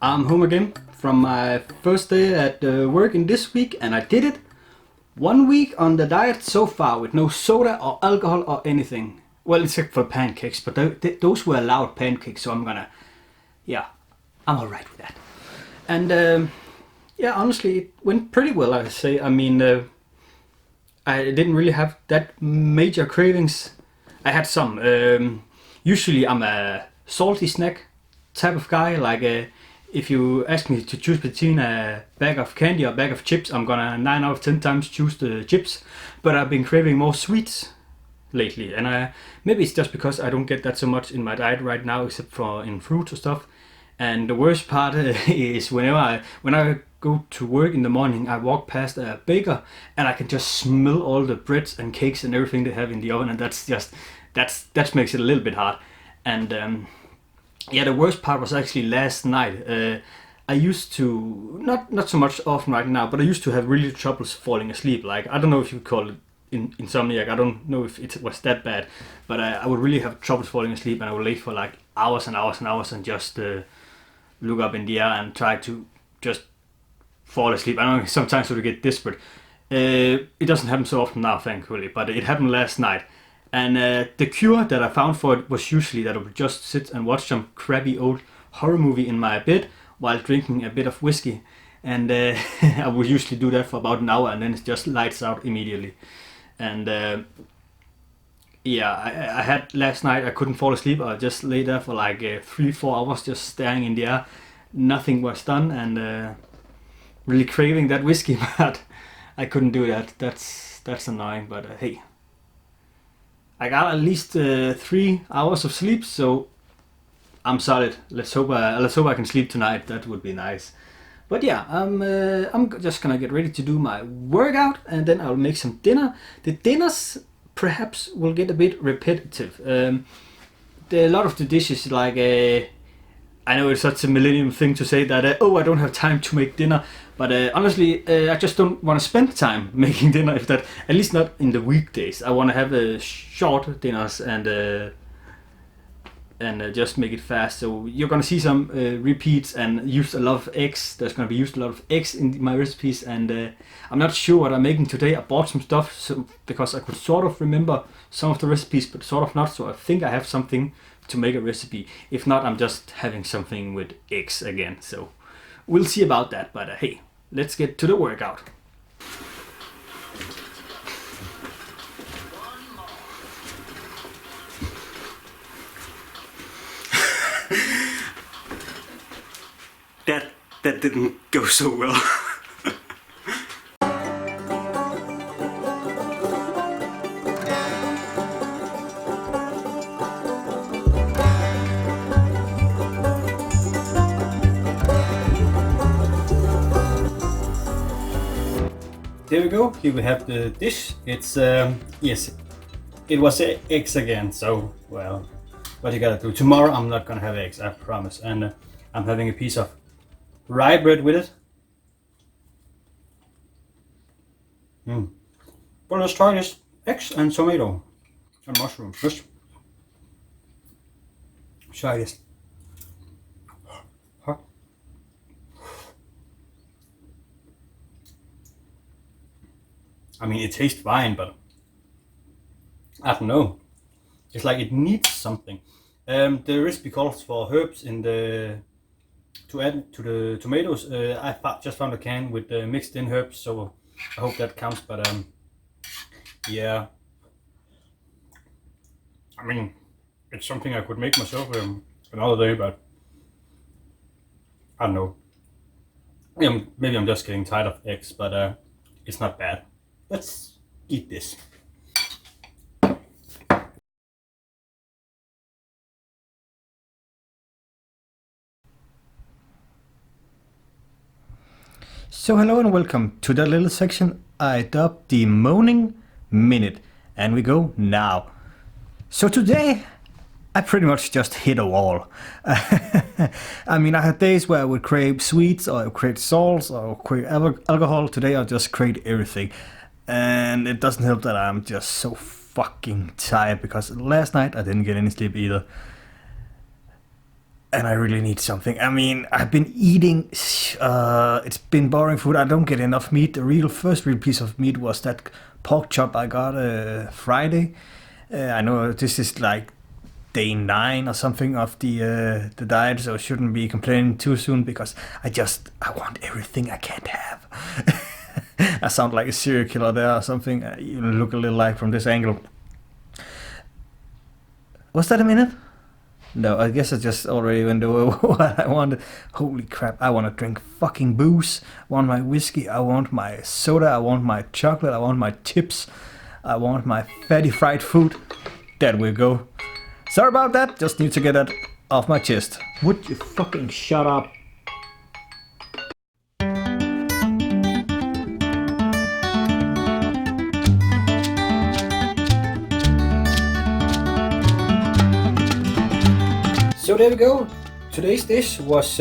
I'm home again from my first day at work in this week, and I did it. 1 week on the diet so far with no soda or alcohol or anything. Well, except for pancakes, but those were allowed pancakes, so I'm alright with that. And honestly, it went pretty well, I say. I mean, I didn't really have that major cravings. I had some. Usually I'm a salty snack type of guy. Like if you ask me to choose between a bag of candy or a bag of chips, I'm gonna 9 out of 10 times choose the chips. But I've been craving more sweets lately, and maybe it's just because I don't get that so much in my diet right now, except for in fruits or stuff. And the worst part is when I go to work in the morning, I walk past a baker and I can just smell all the breads and cakes and everything they have in the oven, and that makes it a little bit hard. And the worst part was actually last night. I used to not so much often right now, but I used to have really troubles falling asleep. Like, I don't know if you could call it insomniac. I don't know if it was that bad, but I would really have troubles falling asleep, and I would lay for like hours and hours and hours and just look up in the air and try to just fall asleep. I know sometimes I would get desperate. It doesn't happen so often now, thankfully, but it happened last night. And the cure that I found for it was usually that I would just sit and watch some crappy old horror movie in my bed while drinking a bit of whiskey. And I would usually do that for about an hour, and then it just lights out immediately. And I had last night, I couldn't fall asleep. I just lay there for like 3-4 hours just staring in the air. Nothing was done, and really craving that whiskey, but I couldn't do that. That's annoying, but hey. I got at least 3 hours of sleep, so I'm solid. Let's hope I can sleep tonight. That would be nice. But yeah, I'm just gonna get ready to do my workout, and then I'll make some dinner. The dinners perhaps will get a bit repetitive. A lot of the dishes, like I know it's such a millennium thing to say that I don't have time to make dinner, but honestly, I just don't want to spend time making dinner. If that, at least not in the weekdays. I want to have short dinners and just make it fast. So you're gonna see some repeats and use a lot of eggs. There's gonna be used a lot of eggs in my recipes, and I'm not sure what I'm making today. I bought some stuff because I could sort of remember some of the recipes, but sort of not. So I think I have something to make a recipe. If not, I'm just having something with eggs again. So we'll see about that. But hey, let's get to the workout. That didn't go so well. There we go. Here we have the dish. It's yes, it was eggs again. So well, what you gotta do. Tomorrow I'm not gonna have eggs, I promise. And I'm having a piece of rye bread with it. Well, let's try this. Eggs and tomato and mushrooms. Just try this. Huh? I mean, it tastes fine, but I don't know. It's like it needs something. The recipe calls for herbs in to add to the tomatoes. I just found a can with mixed in herbs, so I hope that counts. But yeah, I mean, it's something I could make myself another day, but I don't know. Maybe I'm just getting tired of eggs, but it's not bad. Let's eat this. So hello and welcome to that little section I dubbed the Moaning Minute, and we go now. So today I pretty much just hit a wall. I mean, I had days where I would crave sweets, or I would crave salts, or I would crave alcohol. Today I just crave everything, and it doesn't help that I'm just so fucking tired, because last night I didn't get any sleep either. and I really need something. I mean, I've been eating. It's been boring food. I don't get enough meat. The first real piece of meat was that pork chop I got Friday. I know this is like day 9 or something of the diet, so I shouldn't be complaining too soon because I want everything I can't have. I sound like a serial killer there or something. You look a little like from this angle. Was that a minute? No, I guess I just already went over what I wanted. Holy crap, I want to drink fucking booze. I want my whiskey, I want my soda, I want my chocolate, I want my chips, I want my fatty fried food. There we go. Sorry about that, just need to get that off my chest. Would you fucking shut up? So there we go. Today's dish was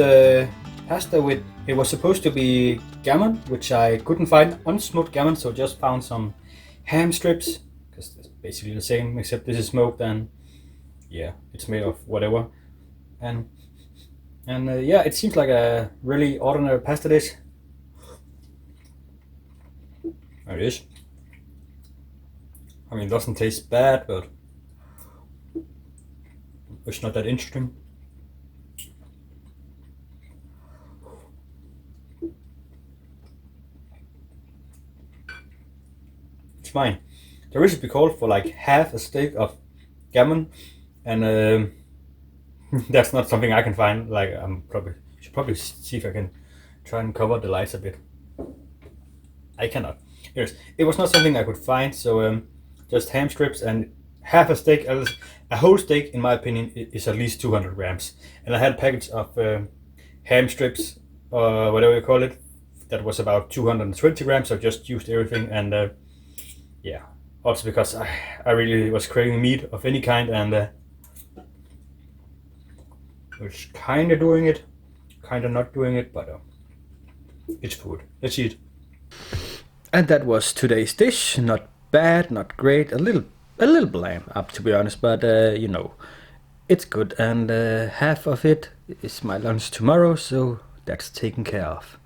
pasta with, it was supposed to be gammon, which I couldn't find unsmoked gammon, so just found some ham strips, because it's basically the same, except this is smoked and yeah, it's made of whatever. And yeah, it seems like a really ordinary pasta dish. It is. I mean, it doesn't taste bad, but it's not that interesting. It's fine. The recipe called for like half a steak of gammon, and that's not something I can find. Like should probably see if I can try and cover the lights a bit. I cannot. Yes, it was not something I could find. So just ham strips and half a steak. A whole steak, in my opinion, is at least 200 grams. And I had a package of ham strips, or whatever you call it, that was about 220 grams. So I just used everything, and yeah. Also because I really was craving meat of any kind, and was kind of doing it, kind of not doing it, but it's food. Let's eat. And that was today's dish. Not bad, not great. A little bland, up to be honest, but you know, it's good. And half of it is my lunch tomorrow, so that's taken care of.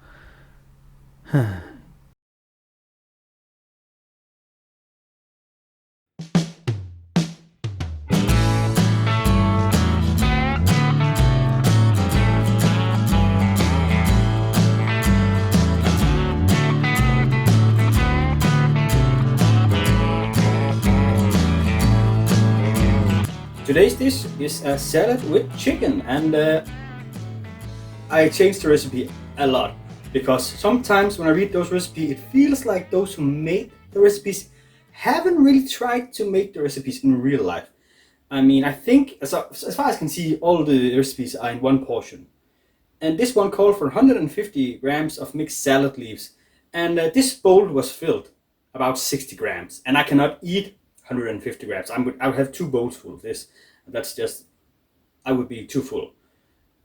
Today's dish is a salad with chicken, and I changed the recipe a lot because sometimes when I read those recipes, it feels like those who made the recipes haven't really tried to make the recipes in real life. I mean, I think as far as I can see, all the recipes are in one portion, and this one called for 150 grams of mixed salad leaves, and this bowl was filled about 60 grams, and I cannot eat 150 grams. I would have 2 bowls full of this. That's just, I would be too full.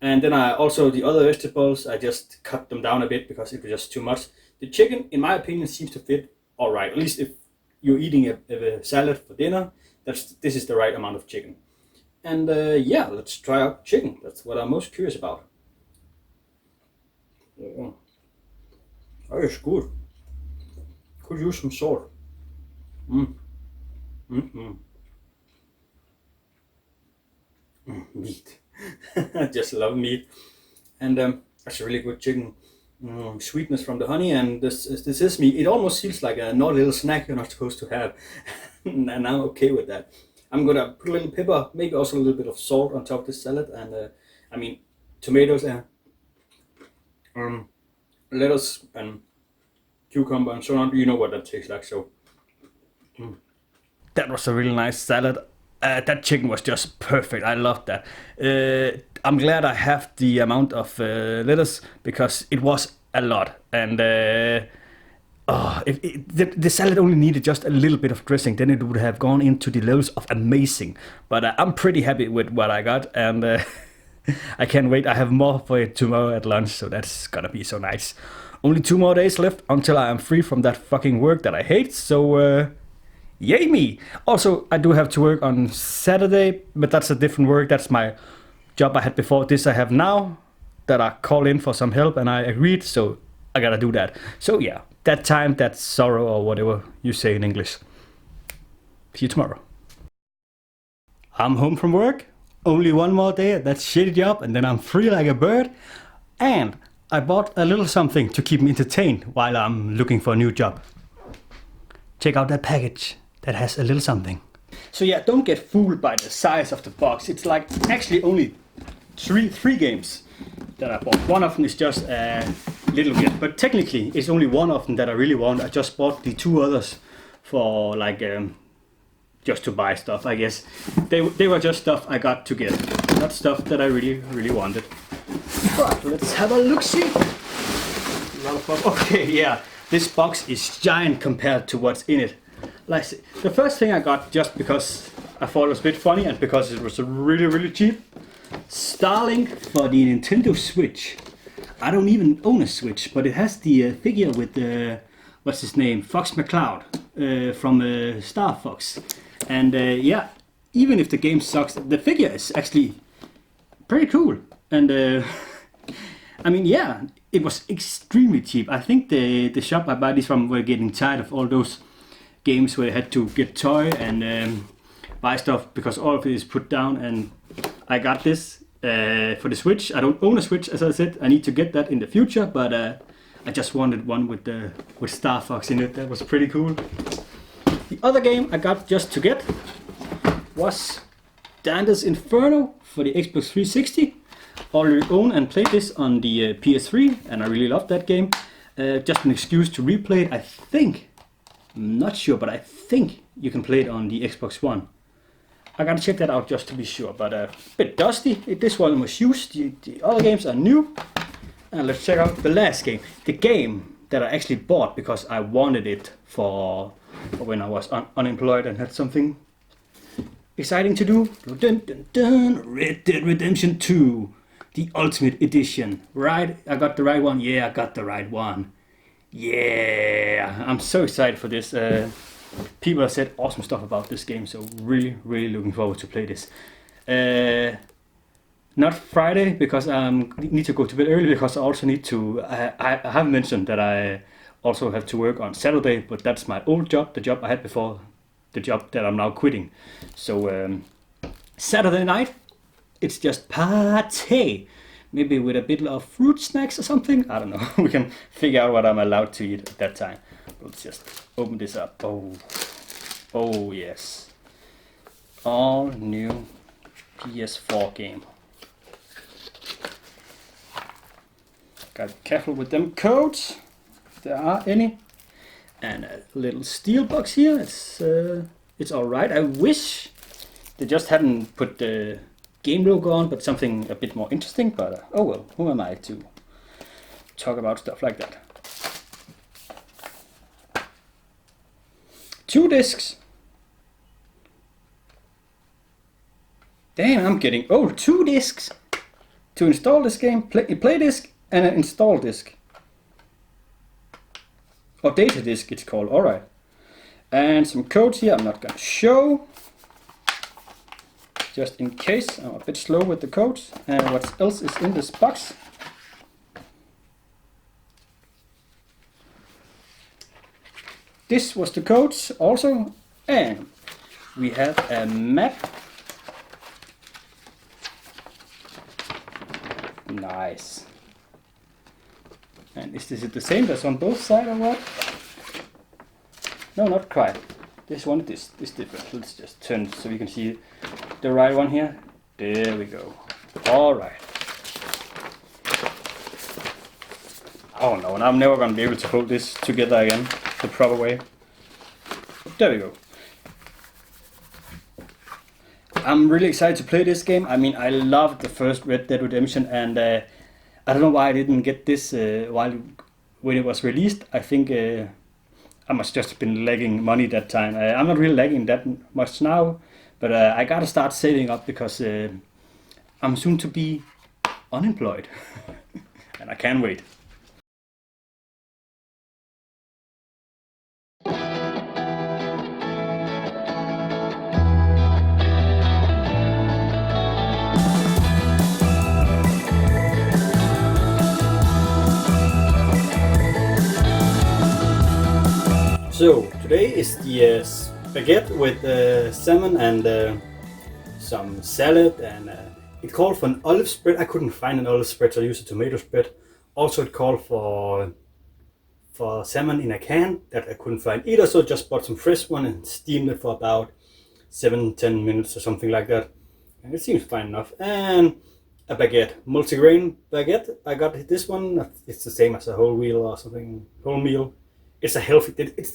And then I also, the other vegetables, I just cut them down a bit because it was just too much. The chicken, in my opinion, seems to fit all right. At least if you're eating a salad for dinner, this is the right amount of chicken. And yeah, let's try out chicken. That's what I'm most curious about. Oh, that is good. Could use some salt. Mm. Mm-hmm. Meat. I just love meat, and that's a really good chicken. Sweetness from the honey, and this is me. It almost feels like a naughty little snack you're not supposed to have, and I'm okay with that. I'm gonna put a little pepper, maybe also a little bit of salt on top of this salad, and I mean tomatoes and lettuce and cucumber and so on. You know what that tastes like, so. That was a really nice salad. That chicken was just perfect. I loved that. I'm glad I have the amount of lettuce because it was a lot. And the salad only needed just a little bit of dressing, then it would have gone into the levels of amazing. But I'm pretty happy with what I got, and I can't wait. I have more for it tomorrow at lunch, so that's gonna be so nice. Only 2 more days left until I am free from that fucking work that I hate. So. Yay me! Also, I do have to work on Saturday, but that's a different work. That's my job I had before this I have now, that I called in for some help and I agreed, so I gotta do that. So yeah, that time, that sorrow, or whatever you say in English. See you tomorrow. I'm home from work. Only one more day at that shitty job and then I'm free like a bird. And I bought a little something to keep me entertained while I'm looking for a new job. Check out that package that has a little something. So yeah, don't get fooled by the size of the box. It's like actually only three games that I bought. One of them is just a little bit, but technically it's only one of them that I really want. I just bought the two others for like just to buy stuff, I guess. They were just stuff I got to get, not stuff that I really wanted. But let's have a look-see. Okay, yeah, this box is giant compared to what's in it. Like, the first thing I got, just because I thought it was a bit funny and because it was really cheap, Starlink for the Nintendo Switch. I don't even own a Switch, but it has the figure with the, what's his name, Fox McCloud from Star Fox. And yeah, even if the game sucks, the figure is actually pretty cool. And I mean, yeah, it was extremely cheap. I think the shop I bought this from were getting tired of all those games where you had to get toy and buy stuff because all of it is put down. And I got this for the Switch. I don't own a Switch, as I said. I need to get that in the future, but I just wanted one with Star Fox in it. That was pretty cool. The other game I got just to get was Dante's Inferno for the Xbox 360. Already own and played this on the PS3, and I really loved that game. Just an excuse to replay it. I think, I'm not sure, but I think you can play it on the Xbox One. I gotta check that out just to be sure, but a bit dusty. This one was used, the other games are new. And let's check out the last game. The game that I actually bought because I wanted it for when I was unemployed and had something exciting to do. Dun, dun, dun. Red Dead Redemption 2, the Ultimate Edition. Right? I got the right one? Yeah, I got the right one. Yeah, I'm so excited for this. People have said awesome stuff about this game, so really looking forward to play this. Not Friday because I need to go to bed early because I also need to. I have mentioned that I also have to work on Saturday, but that's my old job, the job I had before, the job that I'm now quitting. So Saturday night, it's just party. Maybe with a bit of fruit snacks or something. I don't know. We can figure out what I'm allowed to eat at that time. Let's just open this up. Oh yes. All new PS4 game. Gotta be careful with them codes, if there are any. And a little steel box here. It's alright. I wish they just hadn't put the game logo on, but something a bit more interesting. But oh well, who am I to talk about stuff like that? 2 discs. Damn, I'm getting 2 discs to install this game. Play disc and an install disc. Or data disc it's called, alright. And some codes here I'm not gonna show. Just in case, I'm a bit slow with the codes. And what else is in this box? This was the codes also. And we have a map. Nice. And is this the same that's on both sides or what? No, not quite. This one is different. Let's just turn so we can see the right one here. There we go. Alright. Oh no, and I'm never gonna be able to hold this together again the proper way. There we go. I'm really excited to play this game. I mean, I loved the first Red Dead Redemption, and I don't know why I didn't get this when it was released. I think I must just have been lagging money that time. I'm not really lagging that much now, but I gotta start saving up because I'm soon to be unemployed, and I can't wait. So today is the spaghetti with salmon and some salad, and it called for an olive spread. I couldn't find an olive spread, so I used a tomato spread. Also, it called for salmon in a can that I couldn't find either, so just bought some fresh one and steamed it for about 7-10 minutes or something like that. And it seems fine enough. And a baguette, multigrain baguette. I got this one. It's the same as a whole wheal or something, whole meal. It's the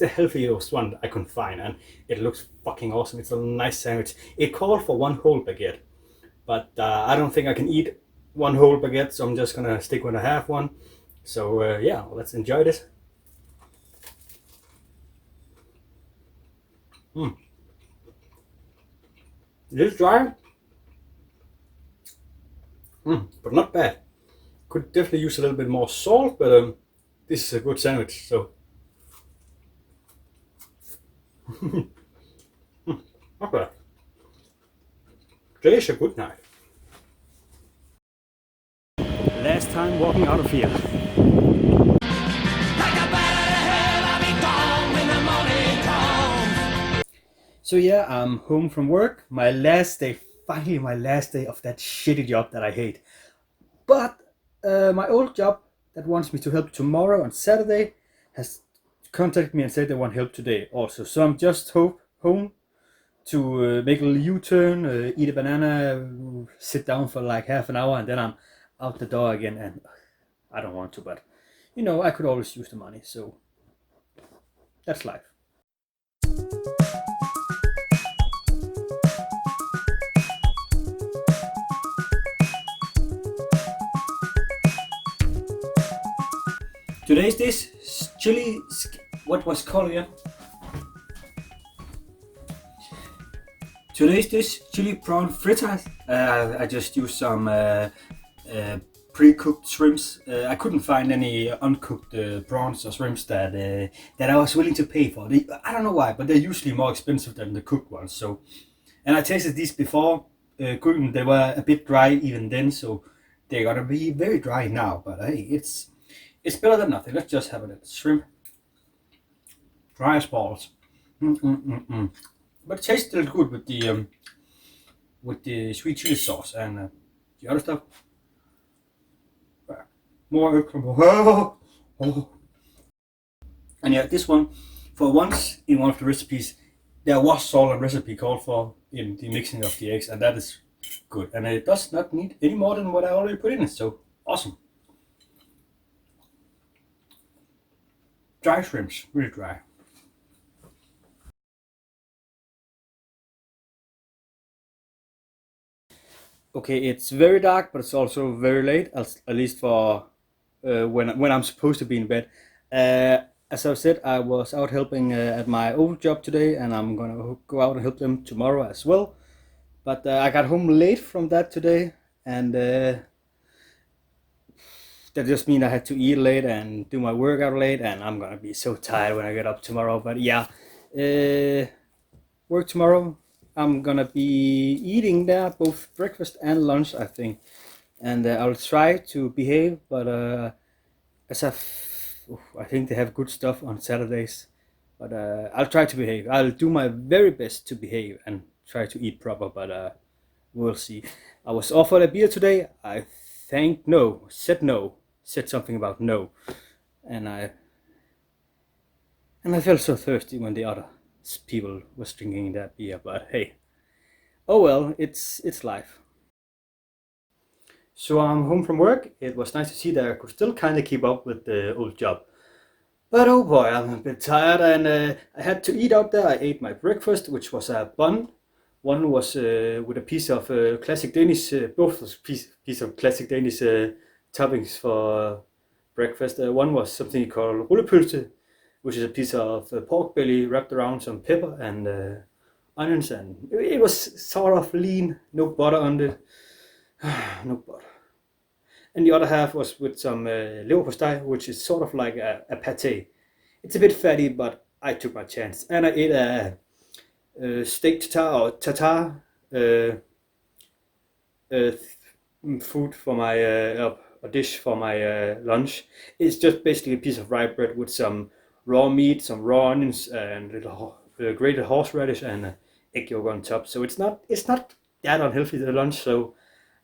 healthiest one I could find, and it looks fucking awesome. It's a nice sandwich. It called for one whole baguette, but I don't think I can eat one whole baguette, so I'm just gonna stick with a half one. So yeah, let's enjoy this. It is dry, but not bad. Could definitely use a little bit more salt, but this is a good sandwich. So not bad. Today is a good night. Last time walking out of here. So yeah, I'm home from work. My last day, finally my last day of that shitty job that I hate. But my old job that wants me to help tomorrow on Saturday has contacted me and said they want help today also. So I'm just home to make a little U-turn, eat a banana, sit down for like half an hour, and then I'm out the door again. And I don't want to, but I could always use the money. So that's life. Today's dish chili. What was called again? Today's dish chili prawn fritters. I just used some pre-cooked shrimps. I couldn't find any uncooked prawns or shrimps that I was willing to pay for. I don't know why, but they're usually more expensive than the cooked ones. So, and I tasted these before cooking. They were a bit dry even then, so they're gonna be very dry now. But hey, it's better than nothing. Let's just have a little shrimp. Dry as balls. But it tastes still good with the sweet chili sauce and the other stuff. More oh. And yeah, this one, for once in one of the recipes, there was salt and recipe called for in the mixing of the eggs, and that is good. And it does not need any more than what I already put in it, so awesome. Dry shrimps, really dry. Okay, it's very dark, but it's also very late, at least for when I'm supposed to be in bed. As I said, I was out helping at my old job today, and I'm gonna go out and help them tomorrow as well. But I got home late from that today, and that just means I had to eat late and do my workout late, and I'm gonna be so tired when I get up tomorrow. But yeah, work tomorrow. I'm gonna be eating there both breakfast and lunch, I think, and I'll try to behave. But as I think they have good stuff on Saturdays, but I'll try to behave. I'll do my very best to behave and try to eat proper. But we'll see. I was offered a beer today. I thanked no, said something about no, and I felt so thirsty when the other people was drinking that beer. But hey, oh well, it's life. So I'm home from work. It was nice to see that I could still kind of keep up with the old job. But oh boy, I'm a bit tired, and I had to eat out there. I ate my breakfast, which was a bun. One was with a piece of classic Danish, both was piece of classic Danish toppings for breakfast. One was something called rullepølse, which is a piece of pork belly wrapped around some pepper and onions, and it was sort of lean, no butter on it, no butter. And the other half was with some leverpostej, which is sort of like a pate. It's a bit fatty, but I took my chance, and I ate a steak tartare or tartare food for my a dish for my lunch. It's just basically a piece of rye bread with some raw meat, some raw onions, and grated horseradish, and egg yolk on top. So it's not that unhealthy the lunch. So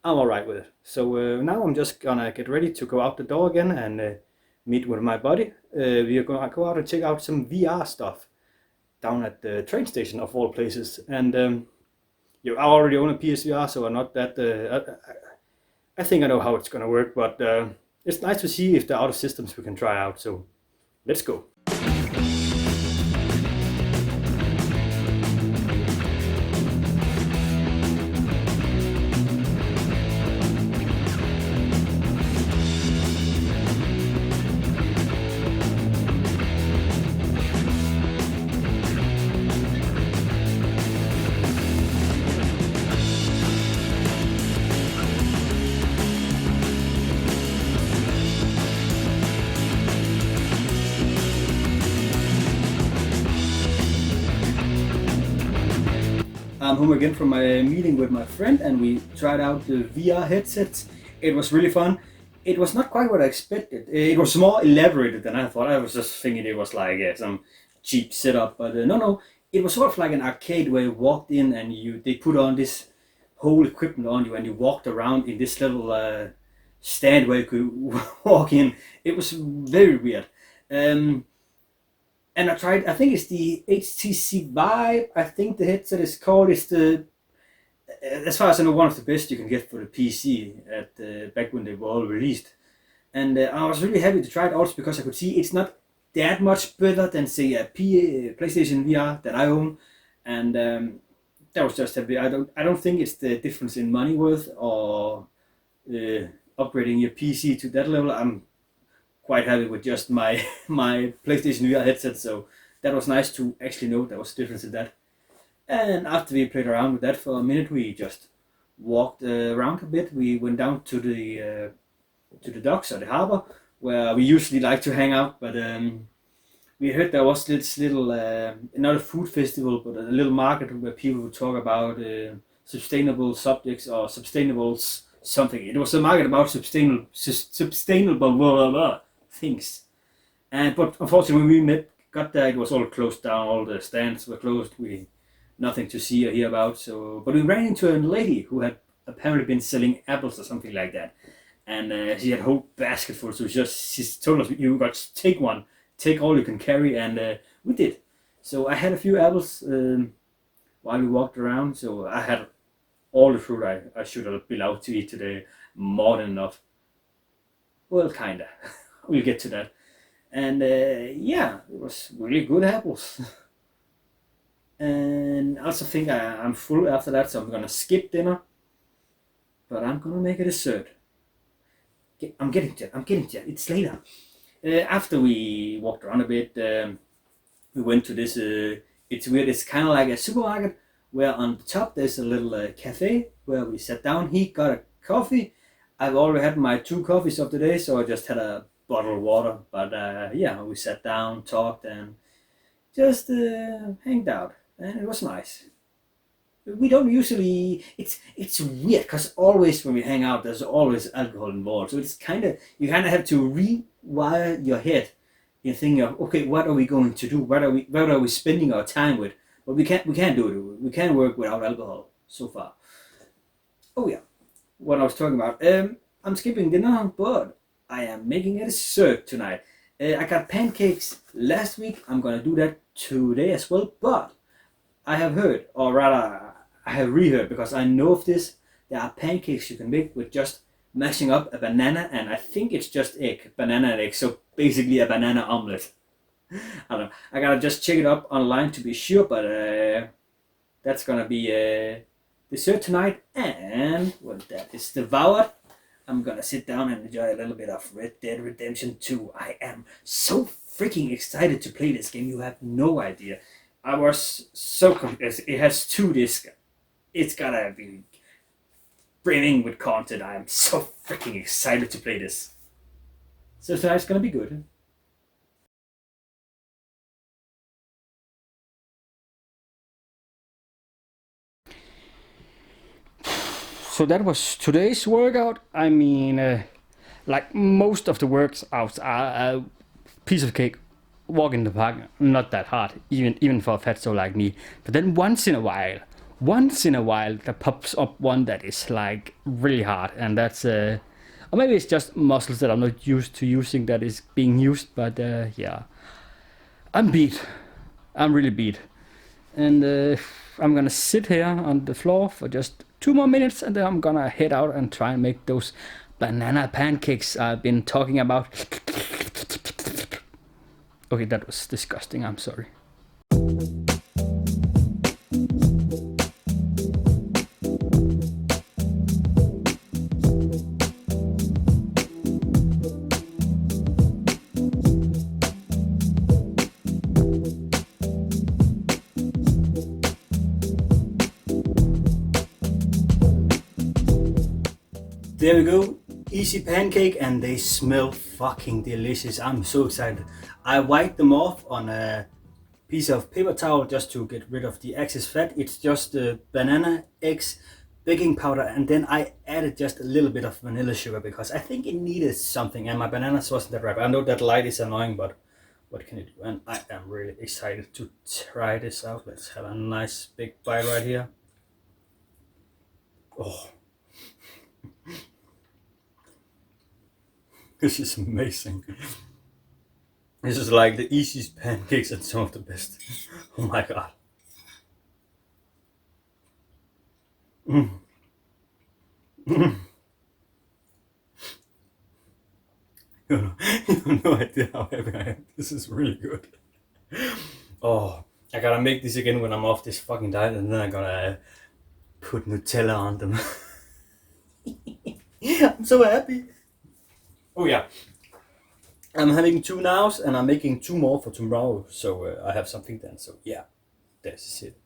I'm all right with it. So now I'm just gonna get ready to go out the door again and meet with my buddy. We are gonna go out and check out some VR stuff down at the train station of all places. And I already own a PSVR, so I'm not that. I think I know how it's gonna work, but it's nice to see if there are other systems we can try out. So let's go. I'm home again from my meeting with my friend, and we tried out the VR headsets. It was really fun. It was not quite what I expected. It was more elaborated than I thought. I was just thinking it was like some cheap setup, but no. It was sort of like an arcade where you walked in and they put on this whole equipment on you, and you walked around in this little stand where you could walk in. It was very weird. Um, and I tried. I think it's the HTC Vive. I think the headset is called. It's the as far as I know, one of the best you can get for the PC at back when they were all released. And I was really happy to try it also because I could see it's not that much better than say a PlayStation VR that I own, and that was just happy. I don't think it's the difference in money worth or uh, upgrading your PC to that level. I'm quite happy with just my my PlayStation VR headset. So that was nice to actually know there was a difference in that. And after we played around with that for a minute, we just walked around a bit. We went down to the docks or the harbor where we usually like to hang out. But we heard there was this little not a food festival, but a little market where people would talk about sustainable subjects or sustainable something. It was a market about sustainable blah, blah, blah, things. And but unfortunately, when we got there, it was all closed down. All the stands were closed. We nothing to see or hear about. So, but we ran into a lady who had apparently been selling apples or something like that, and she had a whole basket full. So she told us, "You got to take one, take all you can carry," and we did. So I had a few apples while we walked around. So I had all the fruit I should have been allowed to eat today, more than enough. Well, kinda. We'll get to that. And yeah, it was really good apples. And I also think I'm full after that, so I'm gonna skip dinner. But I'm gonna make a dessert. I'm getting to it. I'm getting to it. It's later. After we walked around a bit, we went to this. It's weird. It's kind of like a supermarket where on the top there's a little cafe where we sat down. He got a coffee. I've already had my 2 coffees of the day, so I just had a bottle of water. But yeah, we sat down, talked, and just hanged out, and it was nice. We don't usually. It's weird because always when we hang out, there's always alcohol involved. So it's you kind of have to rewire your head. You think of, okay, what are we going to do? What are we spending our time with? But we can't do it. We can't work without alcohol so far. Oh yeah, what I was talking about. I'm skipping dinner, but I am making a dessert tonight. I got pancakes last week. I'm gonna do that today as well. But I have heard, or rather, I have reheard because I know of this. There are pancakes you can make with just mashing up a banana, and I think it's just banana and egg. So basically a banana omelet. I don't know. I gotta just check it up online to be sure, but that's gonna be dessert tonight. And when that is devoured, I'm gonna sit down and enjoy a little bit of Red Dead Redemption 2. I am so freaking excited to play this game. You have no idea. I was so confused. It has 2 discs. It's gotta be brimming with content. I am so freaking excited to play this. So tonight's gonna be good. So that was today's workout. I mean, like most of the workouts are a piece of cake. walk in the park, not that hard, even for a fatso like me. But then once in a while, there pops up one that is like really hard, and that's or maybe it's just muscles that I'm not used to using that is being used. But yeah, I'm beat. I'm really beat, and I'm gonna sit here on the floor for just 2 more minutes, and then I'm gonna head out and try and make those banana pancakes I've been talking about. Okay, that was disgusting. I'm sorry. There we go, easy pancake, and they smell fucking delicious. I'm so excited. I wiped them off on a piece of paper towel just to get rid of the excess fat. It's just banana, eggs, baking powder, and then I added just a little bit of vanilla sugar because I think it needed something, and my bananas wasn't that ripe. I know that light is annoying, but what can you do? And I am really excited to try this out. Let's have a nice big bite right here. Oh. This is amazing. This is like the easiest pancakes and some of the best. Oh my god. Mm. Mm. You have no idea how happy I am. This is really good. Oh, I gotta make this again when I'm off this fucking diet, and then I gotta put Nutella on them. I'm so happy. Oh yeah, I'm having 2 now, and I'm making 2 more for tomorrow, so I have something then. So yeah, that's it.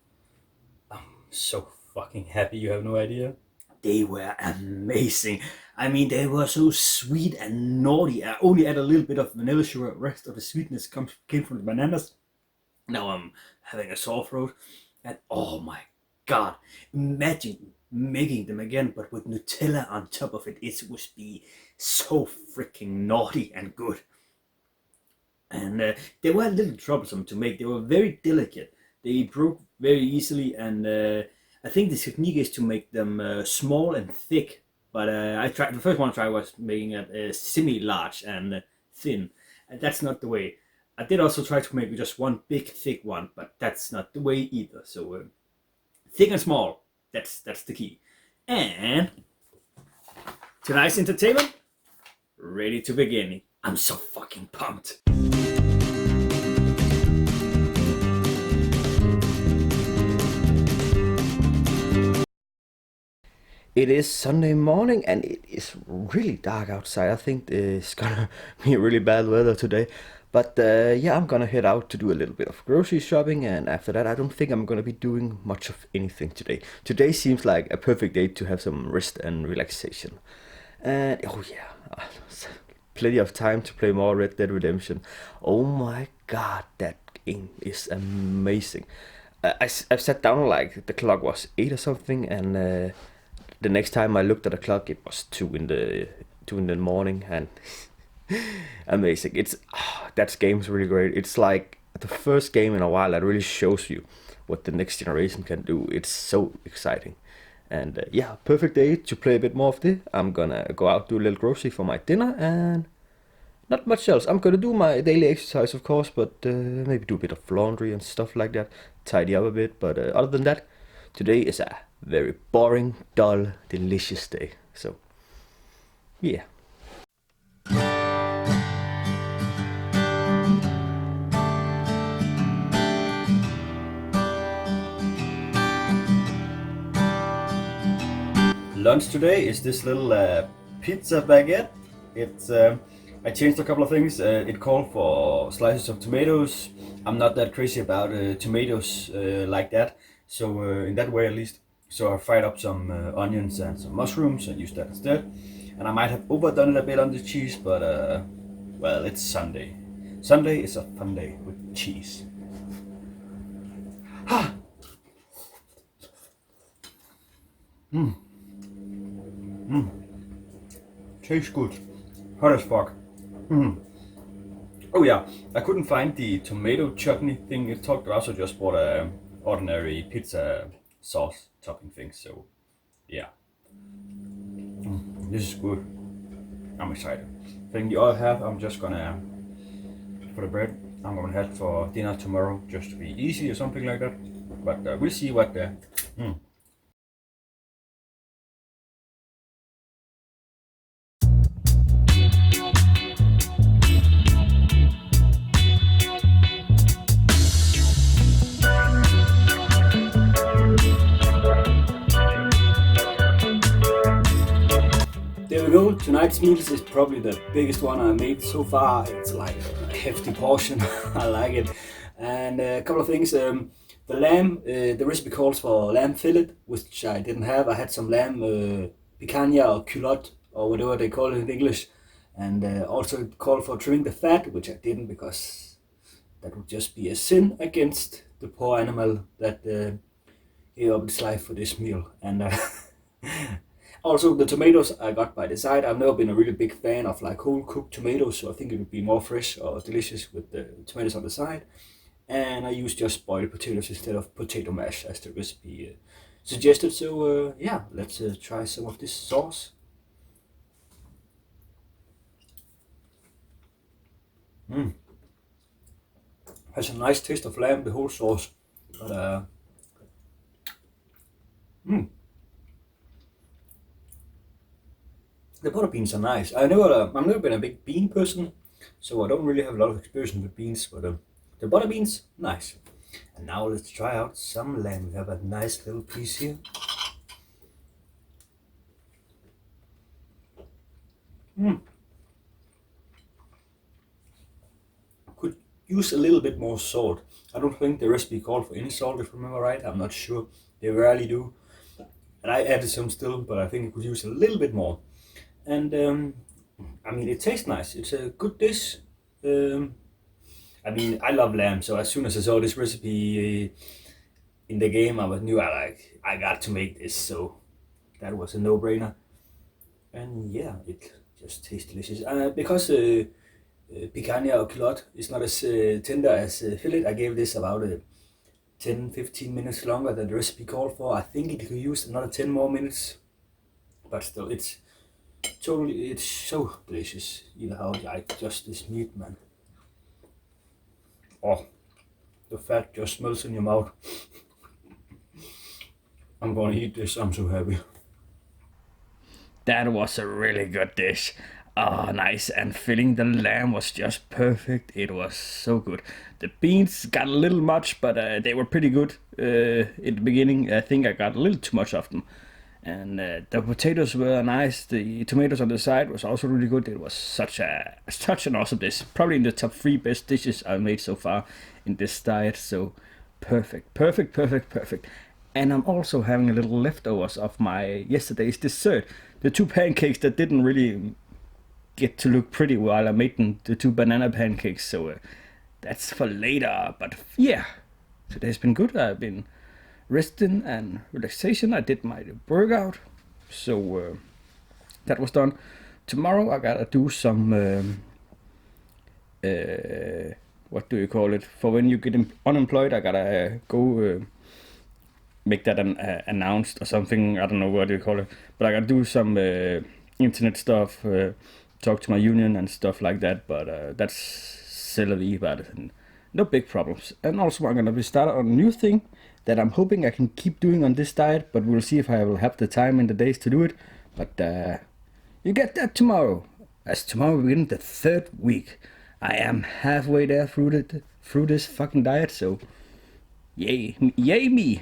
I'm so fucking happy, you have no idea. They were amazing. I mean, they were so sweet and naughty. I only add a little bit of vanilla sugar. The rest of the sweetness came from the bananas. Now I'm having a sore throat, and oh my god, imagine making them again, but with Nutella on top of it. It would be so freaking naughty and good. And they were a little troublesome to make. They were very delicate. They broke very easily, and I think the technique is to make them small and thick. But I tried. The first one I tried was making it semi-large and thin, and that's not the way. I did also try to make just one big thick one, but that's not the way either. So thick and small. That's the key. And tonight's entertainment ready to begin. I'm so fucking pumped. It is Sunday morning and it is really dark outside. I think it's gonna be really bad weather today. But yeah, I'm gonna head out to do a little bit of grocery shopping, and after that I don't think I'm gonna be doing much of anything today. Today seems like a perfect day to have some rest and relaxation. And oh yeah, plenty of time to play more Red Dead Redemption. Oh my god, that game is amazing. I sat down like the clock was 8 or something, and the next time I looked at the clock it was 2 in the morning, and amazing. It's that game's really great. It's like the first game in a while that really shows you what the next generation can do. It's so exciting. And yeah, perfect day to play a bit more of this. I'm gonna go out, do a little grocery for my dinner, and not much else. I'm gonna do my daily exercise, of course, but maybe do a bit of laundry and stuff like that, tidy up a bit. But other than that, today is a very boring, dull, delicious day. So yeah. Lunch today is this little pizza baguette. It's I changed a couple of things. It called for slices of tomatoes. I'm not that crazy about tomatoes like that, so in that way at least. So I fried up some onions and some mushrooms and used that instead. And I might have overdone it a bit on the cheese, but well, it's Sunday. Sunday is a fun day with cheese. Tastes good. Hot as fuck. Oh yeah, I couldn't find the tomato chutney thing it talked about, so just bought a ordinary pizza sauce topping thing. So yeah, this is good. I'm excited. I think the other half I'm just gonna for the bread. I'm gonna have for dinner tomorrow, just to be easy or something like that. But we'll see what the. Mm. There we go. Tonight's meals is probably the biggest one I made so far. It's like a hefty portion. I like it. And a couple of things. The lamb, the recipe calls for lamb fillet, which I didn't have. I had some lamb picanha or culotte or whatever they call it in English. And also it called for trimming the fat, which I didn't because that would just be a sin against the poor animal that gave up its life for this meal. And also, the tomatoes I got by the side. I've never been a really big fan of like whole cooked tomatoes, so I think it would be more fresh or delicious with the tomatoes on the side. And I used just boiled potatoes instead of potato mash as the recipe suggested. So yeah, let's try some of this sauce. Mm. Has a nice taste of lamb, the whole sauce, but mm. The butter beans are nice. I've never been a big bean person, so I don't really have a lot of experience with beans. But the butter beans, nice. And now let's try out some lamb. We have a nice little piece here. Mm. Could use a little bit more salt. I don't think the recipe called for any salt, if I remember right. I'm not sure. They rarely do. And I added some still, but I think it could use a little bit more. And I mean, it tastes nice. It's a good dish. Um, I mean, I love lamb, so as soon as I saw this recipe in the game, I got to make this. So that was a no-brainer. And yeah, it just tastes delicious. Because picanha or culotte is not as tender as fillet, I gave this about 10-15 minutes longer than the recipe called for. I think it could use another 10 more minutes, but still, it's so delicious. You know how I like just this meat, man. Oh, the fat just melts in your mouth. I'm gonna eat this. I'm so happy. That was a really good dish. Oh, nice. And filling the lamb was just perfect. It was so good. The beans got a little much, but they were pretty good in the beginning. I think I got a little too much of them. And the potatoes were nice. The tomatoes on the side was also really good. It was such an awesome dish. Probably in the top three best dishes I've made so far in this diet. So perfect, perfect, perfect, perfect. And I'm also having a little leftovers of my yesterday's dessert. The two pancakes that didn't really get to look pretty while I made them, the two banana pancakes. So that's for later. But yeah, today's been good. I've been resting and relaxation. I did my workout, so that was done. Tomorrow I gotta do some what do you call it, for when you get unemployed. I gotta go make that announced or something. I don't know what you call it, but I gotta do some internet stuff, talk to my union and stuff like that. But that's salary, but no big problems. And also I'm gonna be started on a new thing that I'm hoping I can keep doing on this diet, but we'll see if I will have the time in the days to do it. But you get that tomorrow. As tomorrow we begin the third week. I am halfway there through this fucking diet, so yay me.